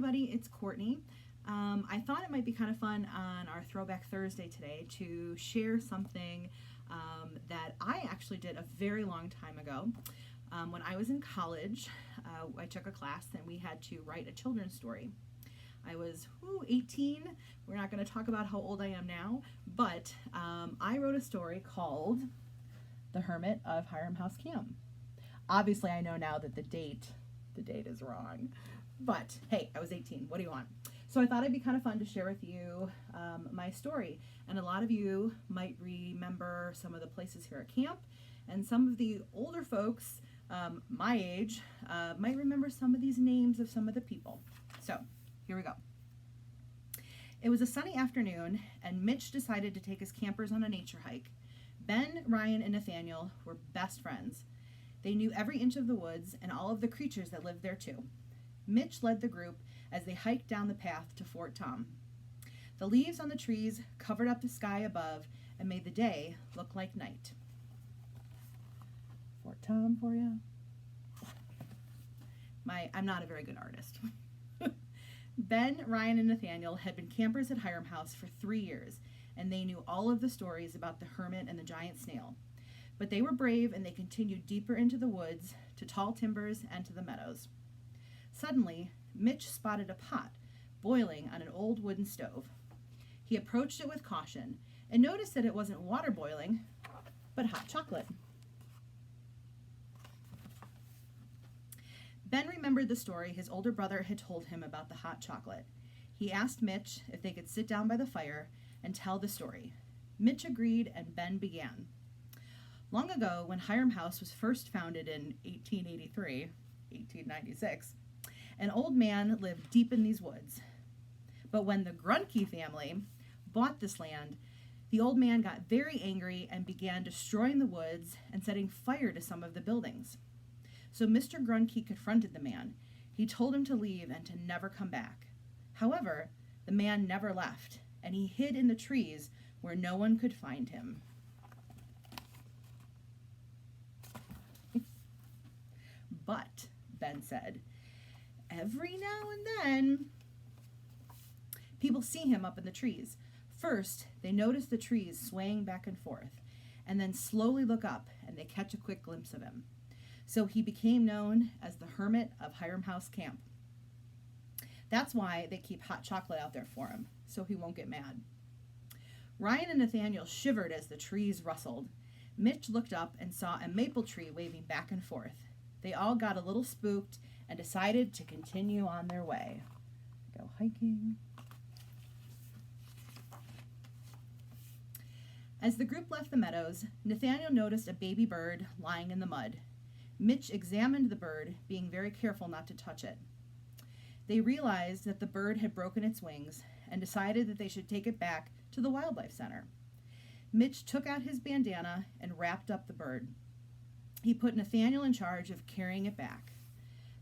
everybody, it's Courtney. I thought it might be kind of fun on our Throwback Thursday today to share something that I actually did a very long time ago. When I was in college, I took a class and we had to write a children's story. I was 18. We're not going to talk about how old I am now, but I wrote a story called The Hermit of Hiram House Camp. Obviously, I know now that the date is wrong, but hey, I was 18. What do you want? So I thought it'd be kind of fun to share with you my story. And a lot of you might remember some of the places here at camp, and some of the older folks my age might remember some of these names of some of the people. So here we go. It was a sunny afternoon, and Mitch decided to take his campers on a nature hike. Ben, Ryan, and Nathaniel were best friends. They knew every inch of the woods and all of the creatures that lived there too. Mitch led the group as they hiked down the path to Fort Tom. The leaves on the trees covered up the sky above and made the day look like night. Fort Tom for you. I'm not a very good artist. Ben, Ryan, and Nathaniel had been campers at Hiram House for 3 years, and they knew all of the stories about the hermit and the giant snail. But they were brave, and they continued deeper into the woods, to tall timbers, and to the meadows. Suddenly, Mitch spotted a pot boiling on an old wooden stove. He approached it with caution and noticed that it wasn't water boiling, but hot chocolate. Ben remembered the story his older brother had told him about the hot chocolate. He asked Mitch if they could sit down by the fire and tell the story. Mitch agreed, and Ben began. Long ago, when Hiram House was first founded in 1896, an old man lived deep in these woods. But when the Grunke family bought this land, the old man got very angry and began destroying the woods and setting fire to some of the buildings. So Mr. Grunke confronted the man. He told him to leave and to never come back. However, the man never left, and he hid in the trees where no one could find him. But, Ben said, every now and then, people see him up in the trees. First, they notice the trees swaying back and forth, and then slowly look up, and they catch a quick glimpse of him. So he became known as the Hermit of Hiram House Camp. That's why they keep hot chocolate out there for him, so he won't get mad. Ryan and Nathaniel shivered as the trees rustled. Mitch looked up and saw a maple tree waving back and forth. They all got a little spooked and decided to continue on their way. Go hiking. As the group left the meadows, Nathaniel noticed a baby bird lying in the mud. Mitch examined the bird, being very careful not to touch it. They realized that the bird had broken its wings and decided that they should take it back to the Wildlife Center. Mitch took out his bandana and wrapped up the bird. He put Nathaniel in charge of carrying it back.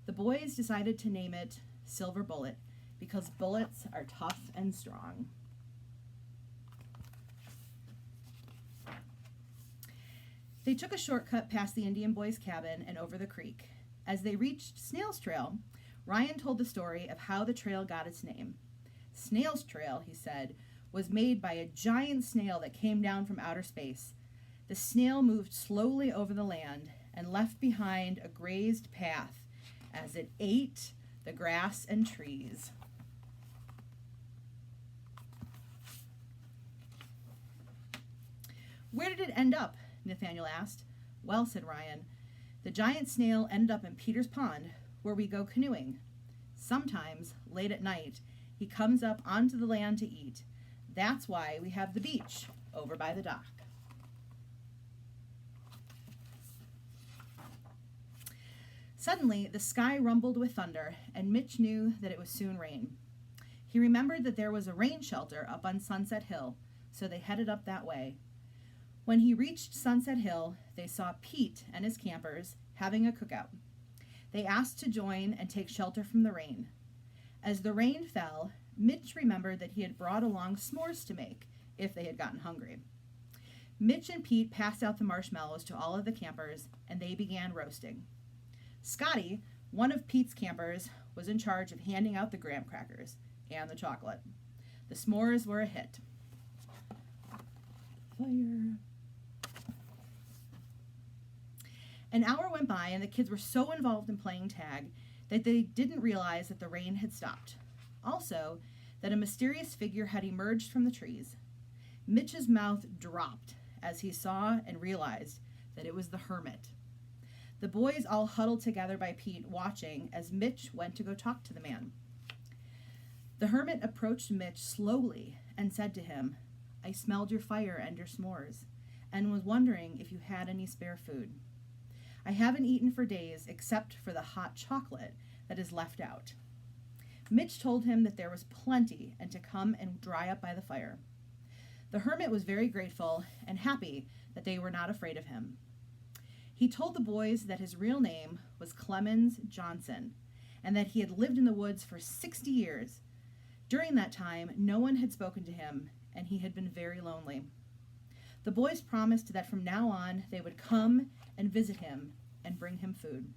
The boys decided to name it Silver Bullet because bullets are tough and strong. They took a shortcut past the Indian boys' cabin and over the creek. As they reached Snails Trail, Ryan told the story of how the trail got its name. Snails Trail, he said, was made by a giant snail that came down from outer space. The snail moved slowly over the land and left behind a grazed path as it ate the grass and trees. Where did it end up? Nathaniel asked. Well, said Ryan, the giant snail ended up in Peter's Pond, where we go canoeing. Sometimes, late at night, he comes up onto the land to eat. That's why we have the beach over by the dock. Suddenly, the sky rumbled with thunder, and Mitch knew that it would soon rain. He remembered that there was a rain shelter up on Sunset Hill, so they headed up that way. When he reached Sunset Hill, they saw Pete and his campers having a cookout. They asked to join and take shelter from the rain. As the rain fell, Mitch remembered that he had brought along s'mores to make, if they had gotten hungry. Mitch and Pete passed out the marshmallows to all of the campers, and they began roasting. Scotty, one of Pete's campers, was in charge of handing out the graham crackers and the chocolate. The s'mores were a hit. Fire. An hour went by, and the kids were so involved in playing tag that they didn't realize that the rain had stopped. Also, that a mysterious figure had emerged from the trees. Mitch's mouth dropped as he saw and realized that it was the Hermit. The boys all huddled together by Pete, watching as Mitch went to go talk to the man. The Hermit approached Mitch slowly and said to him, "I smelled your fire and your s'mores, and was wondering if you had any spare food. I haven't eaten for days except for the hot chocolate that is left out." Mitch told him that there was plenty and to come and dry up by the fire. The Hermit was very grateful and happy that they were not afraid of him. He told the boys that his real name was Clemens Johnson and that he had lived in the woods for 60 years. During that time, no one had spoken to him and he had been very lonely. The boys promised that from now on they would come and visit him and bring him food.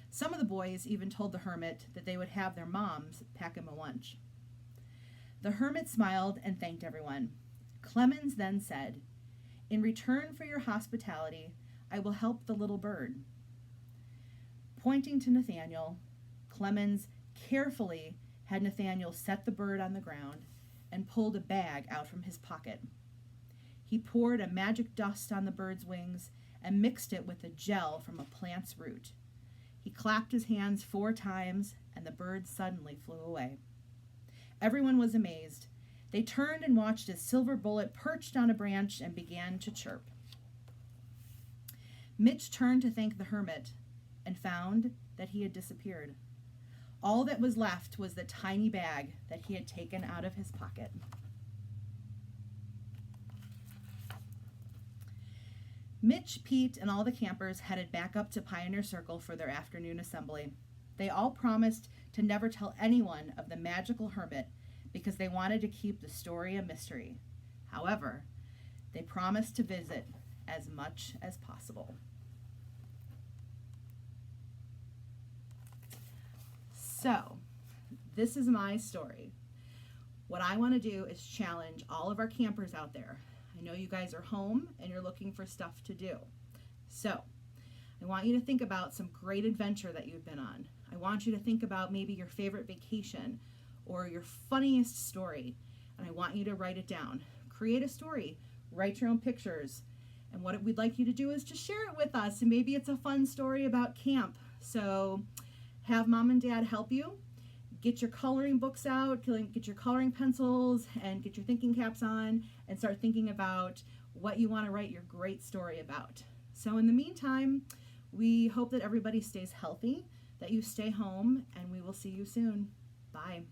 Some of the boys even told the Hermit that they would have their moms pack him a lunch. The Hermit smiled and thanked everyone. Clemens then said, "In return for your hospitality, I will help the little bird." Pointing to Nathaniel, Clemens carefully had Nathaniel set the bird on the ground and pulled a bag out from his pocket. He poured a magic dust on the bird's wings and mixed it with the gel from a plant's root. He clapped his hands 4 times, and the bird suddenly flew away. Everyone was amazed. They turned and watched as Silver Bullet perched on a branch and began to chirp. Mitch turned to thank the Hermit and found that he had disappeared. All that was left was the tiny bag that he had taken out of his pocket. Mitch, Pete, and all the campers headed back up to Pioneer Circle for their afternoon assembly. They all promised to never tell anyone of the magical Hermit because they wanted to keep the story a mystery. However, they promised to visit as much as possible. So, this is my story. What I want to do is challenge all of our campers out there. I know you guys are home and you're looking for stuff to do. So, I want you to think about some great adventure that you've been on. I want you to think about maybe your favorite vacation or your funniest story, and I want you to write it down. Create a story, write your own pictures, and what we'd like you to do is just share it with us, and maybe it's a fun story about camp. So, have mom and dad help you. Get your coloring books out, get your coloring pencils, and get your thinking caps on, and start thinking about what you want to write your great story about. So in the meantime, we hope that everybody stays healthy, that you stay home, and we will see you soon. Bye.